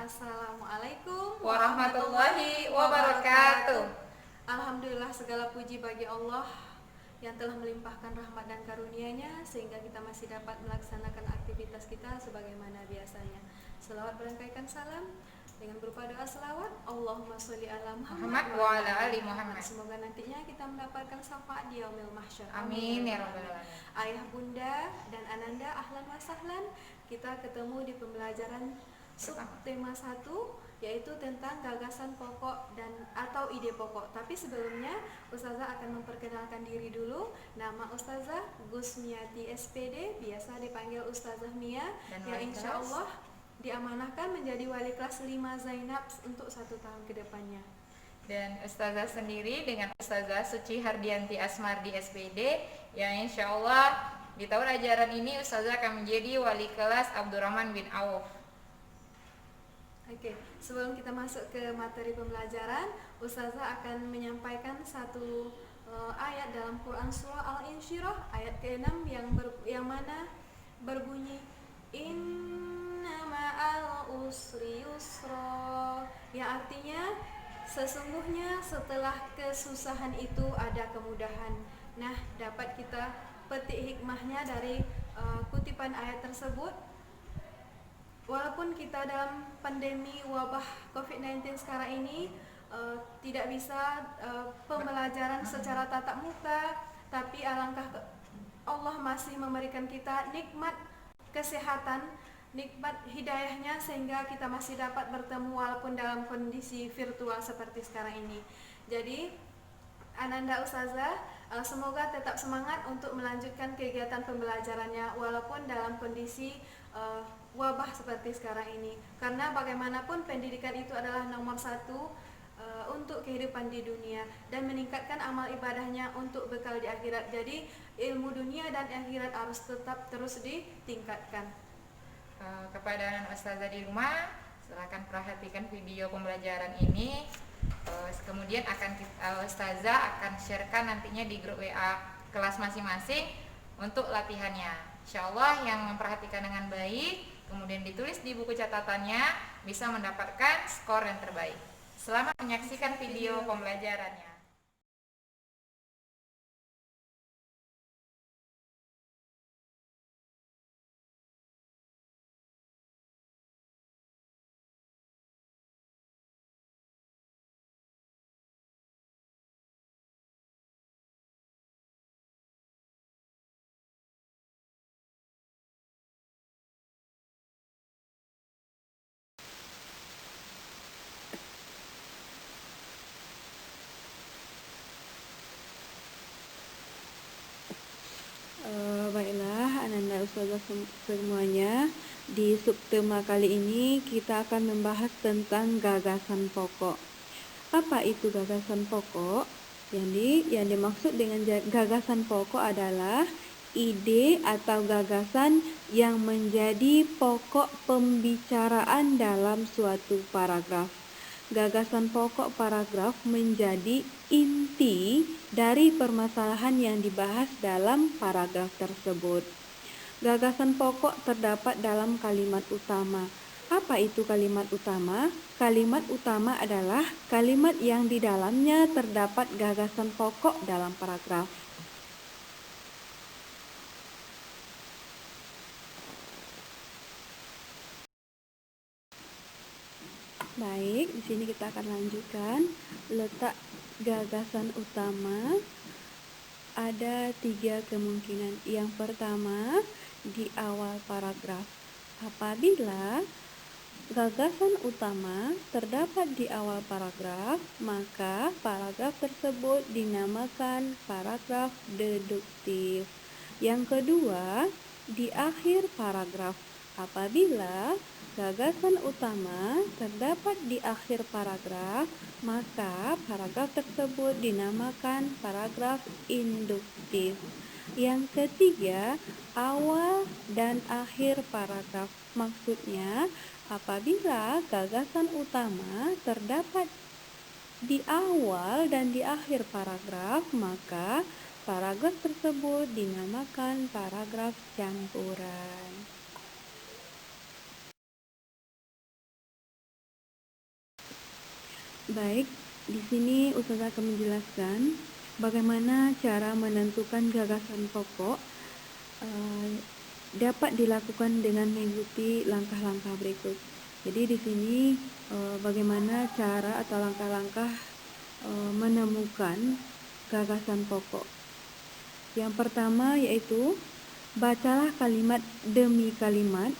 Assalamualaikum warahmatullahi wabarakatuh. Alhamdulillah, segala puji bagi Allah yang telah melimpahkan rahmat dan karunia-Nya sehingga kita masih dapat melaksanakan aktivitas kita sebagaimana biasanya. Selawat berangkaikan salam dengan berupa doa selawat, Allahumma sholli ala Muhammad wa ala ali Muhammad. Semoga nantinya kita mendapatkan syafaat di yaumil mahsyar. Amin ya rabbal alamin. Ayah, bunda, dan ananda, ahlan wa sahlan. Kita ketemu di pembelajaran subtema 1, yaitu tentang gagasan pokok dan atau ide pokok. Tapi sebelumnya Ustazah akan memperkenalkan diri dulu. Nama Ustazah Gusmiati SPD, biasa dipanggil Ustazah Mia, yang insya Allah diamanahkan menjadi wali kelas 5 Zainab untuk 1 tahun ke depannya. Dan Ustazah sendiri dengan Ustazah Suci Hardianti Asmardi SPD, yang insya Allah di tahun ajaran ini Ustazah akan menjadi wali kelas Abdurrahman bin Auf. Oke, sebelum kita masuk ke materi pembelajaran, Ustazah akan menyampaikan satu ayat dalam Quran surah Al-Insyirah ayat ke-6 yang mana berbunyi Inna ma'al usri yusra, yang artinya sesungguhnya setelah kesusahan itu ada kemudahan. Nah, dapat kita petik hikmahnya dari kutipan ayat tersebut. Walaupun kita dalam pandemi wabah COVID-19 sekarang ini tidak bisa pembelajaran secara tatap muka, tapi alangkah Allah masih memberikan kita nikmat kesehatan, nikmat hidayahnya, sehingga kita masih dapat bertemu walaupun dalam kondisi virtual seperti sekarang ini. Jadi Ananda Ustazah semoga tetap semangat untuk melanjutkan kegiatan pembelajarannya walaupun dalam kondisi wabah seperti sekarang ini, karena bagaimanapun pendidikan itu adalah nomor 1 untuk kehidupan di dunia dan meningkatkan amal ibadahnya untuk bekal di akhirat. Jadi ilmu dunia dan akhirat harus tetap terus ditingkatkan. Kepada anak Ustazah di rumah, silakan perhatikan video pembelajaran ini. Kemudian Ustazah akan sharekan nantinya di grup WA kelas masing-masing untuk latihannya. Insyaallah yang memperhatikan dengan baik, kemudian ditulis di buku catatannya, bisa mendapatkan skor yang terbaik. Selamat menyaksikan video pembelajarannya. Baiklah, Ananda Ustazah semuanya, di subtema kali ini kita akan membahas tentang gagasan pokok. Apa itu gagasan pokok? Yang dimaksud dengan gagasan pokok adalah ide atau gagasan yang menjadi pokok pembicaraan dalam suatu paragraf. Gagasan pokok paragraf menjadi inti dari permasalahan yang dibahas dalam paragraf tersebut. Gagasan pokok terdapat dalam kalimat utama. Apa itu kalimat utama? Kalimat utama adalah kalimat yang di dalamnya terdapat gagasan pokok dalam paragraf. Baik, di sini kita akan lanjutkan. Letak gagasan utama ada 3 kemungkinan. Yang pertama, di awal paragraf. Apabila gagasan utama terdapat di awal paragraf, maka paragraf tersebut dinamakan paragraf deduktif. Yang kedua, di akhir paragraf. Apabila gagasan utama terdapat di akhir paragraf, maka paragraf tersebut dinamakan paragraf induktif. Yang ketiga, awal dan akhir paragraf. Maksudnya, apabila gagasan utama terdapat di awal dan di akhir paragraf, maka paragraf tersebut dinamakan paragraf campuran. Baik, di sini Ustazah akan menjelaskan bagaimana cara menentukan gagasan pokok dapat dilakukan dengan mengikuti langkah-langkah berikut. Jadi di sini bagaimana cara atau langkah-langkah menemukan gagasan pokok. Yang pertama yaitu bacalah kalimat demi kalimat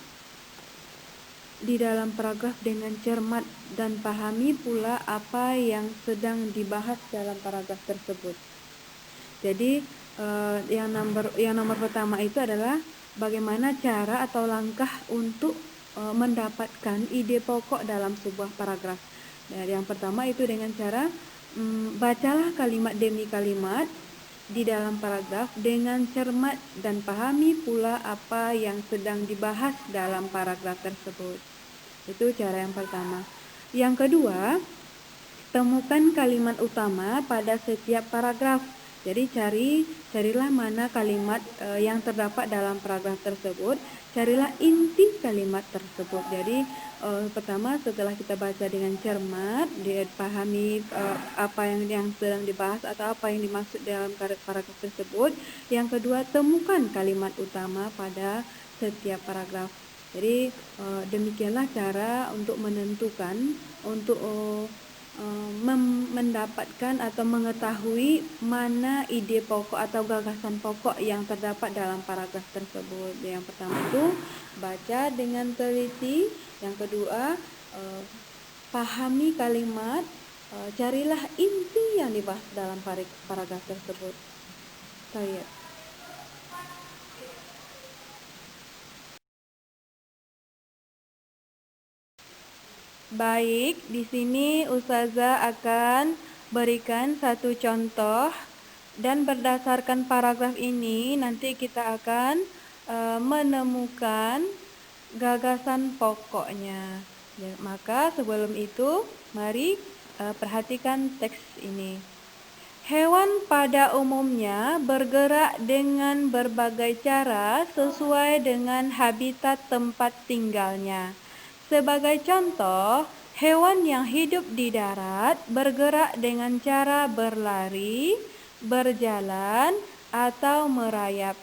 di dalam paragraf dengan cermat dan pahami pula apa yang sedang dibahas dalam paragraf tersebut. Jadi yang nomor pertama itu adalah bagaimana cara atau langkah untuk mendapatkan ide pokok dalam sebuah paragraf. Dan yang pertama itu dengan cara bacalah kalimat demi kalimat di dalam paragraf dengan cermat dan pahami pula apa yang sedang dibahas dalam paragraf tersebut. Itu cara yang pertama. Yang kedua, temukan kalimat utama pada setiap paragraf. Jadi carilah mana kalimat yang terdapat dalam paragraf tersebut, carilah inti kalimat tersebut. Jadi pertama setelah kita baca dengan cermat, dipahami apa yang sedang dibahas atau apa yang dimaksud dalam paragraf tersebut. Yang kedua, temukan kalimat utama pada setiap paragraf. Jadi demikianlah cara untuk menentukan, untuk mendapatkan atau mengetahui mana ide pokok atau gagasan pokok yang terdapat dalam paragraf tersebut. Yang pertama itu baca dengan teliti. Yang kedua pahami kalimat, carilah inti yang dibahas dalam paragraf tersebut. Saya. Baik, di sini Ustazah akan berikan satu contoh dan berdasarkan paragraf ini nanti kita akan menemukan gagasan pokoknya. Ya, maka sebelum itu mari perhatikan teks ini. Hewan pada umumnya bergerak dengan berbagai cara sesuai dengan habitat tempat tinggalnya. Sebagai contoh, hewan yang hidup di darat bergerak dengan cara berlari, berjalan, atau merayap.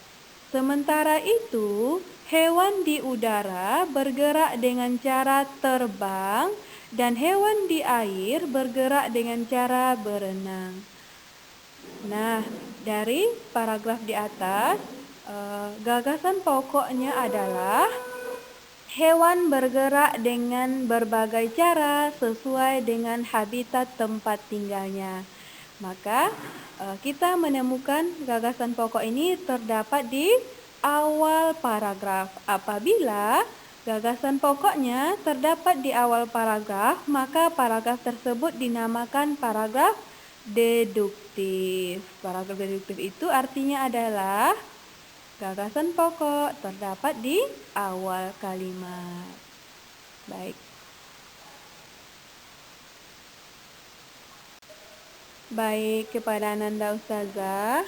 Sementara itu, hewan di udara bergerak dengan cara terbang dan hewan di air bergerak dengan cara berenang. Nah, dari paragraf di atas, gagasan pokoknya adalah hewan bergerak dengan berbagai cara sesuai dengan habitat tempat tinggalnya. Maka kita menemukan gagasan pokok ini terdapat di awal paragraf. Apabila gagasan pokoknya terdapat di awal paragraf, maka paragraf tersebut dinamakan paragraf deduktif. Paragraf deduktif itu artinya adalah gagasan pokok terdapat di awal kalimat. Baik. Baik, kepada Ananda Ustazah,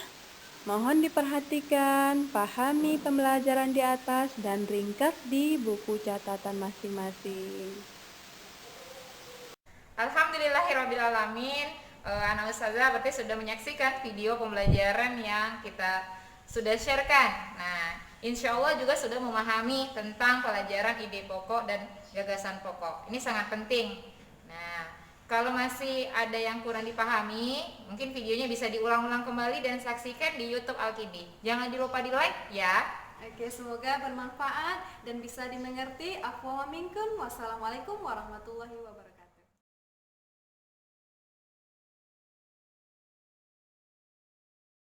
mohon diperhatikan, pahami pembelajaran di atas dan ringkas di buku catatan masing-masing. Alhamdulillahirrabbilalamin. Anak Ustazah berarti sudah menyaksikan video pembelajaran yang kita sudah sharekan. Nah, insya Allah juga sudah memahami tentang pelajaran ide pokok dan gagasan pokok. Ini sangat penting. Nah, kalau masih ada yang kurang dipahami, mungkin videonya bisa diulang-ulang kembali dan saksikan di YouTube Al-Kindi. Jangan lupa di like ya. Oke, semoga bermanfaat dan bisa dimengerti. Afwan minkum. Wassalamualaikum warahmatullahi wabarakatuh.